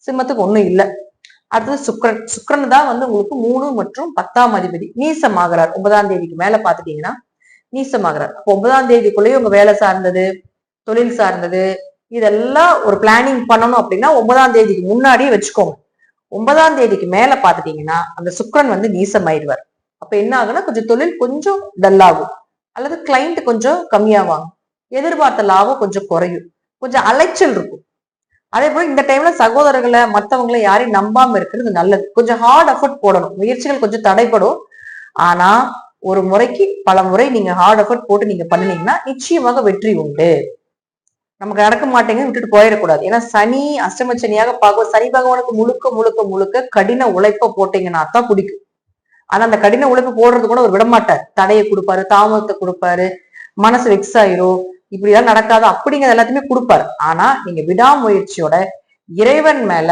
சிம்மத்துக்கு ஒண்ணும் இல்லை. அடுத்தது சுக்கிரன். சுக்கிரன் தான் வந்து உங்களுக்கு 3 மற்றும் 10ஆம் அதிபதி. நீசமாகிறார் 9ஆம் தேதிக்கு மேல பாத்துட்டீங்கன்னா நீசமாகிறார். அப்போ 9ஆம் தேதிக்குள்ளேயே உங்க வேலை சார்ந்தது, தொழில் சார்ந்தது, இதெல்லாம் ஒரு பிளானிங் பண்ணணும் அப்படின்னா 9ஆம் தேதிக்கு முன்னாடியே வச்சுக்கோங்க. 9ஆம் தேதிக்கு மேல பாத்துட்டீங்கன்னா அந்த சுக்கிரன் வந்து நீசமாயிடுவார். அப்ப என்ன ஆகுன்னா கொஞ்சம் தொழில் கொஞ்சம் டல் ஆகும், அல்லது கிளைண்ட் கொஞ்சம் கம்மியாவாங்க, எதிர்பார்த்த லாபம் கொஞ்சம் குறையும், கொஞ்சம் அலைச்சல் இருக்கும். அதே போல இந்த டைம்ல சகோதரர்களை மத்தவங்களை யாரையும் நம்பாம இருக்கிறது நல்லது. கொஞ்சம் ஹார்ட் எஃபர்ட் போடணும், முயற்சிகள் கொஞ்சம் தடைப்படும். ஆனா ஒரு முறைக்கு பல முறை நீங்க ஹார்ட் எஃபர்ட் போட்டு நீங்க பண்ணினீங்கன்னா நிச்சயமாக வெற்றி உண்டு. நமக்கு நடக்க மாட்டேங்குன்னு விட்டுட்டு போயிடக்கூடாது. ஏன்னா சனி அஷ்டம சனியாக பார்க்கும். சனி பகவானுக்கு முழுக்க முழுக்க முழுக்க கடின உழைப்ப போட்டீங்கன்னா தான் பிடிக்கும். ஆனா அந்த கடின உழைப்பு போடுறது கூட ஒரு விடமாட்டார். தடையை கொடுப்பாரு, தாமதத்தை கொடுப்பாரு, மனசு வெக்ஸ் ஆயிரும், இப்படிதான் நடக்காது அப்படிங்கிறது எல்லாத்தையுமே கொடுப்பாரு. ஆனா நீங்க விடாமுயற்சியோட இறைவன் மேல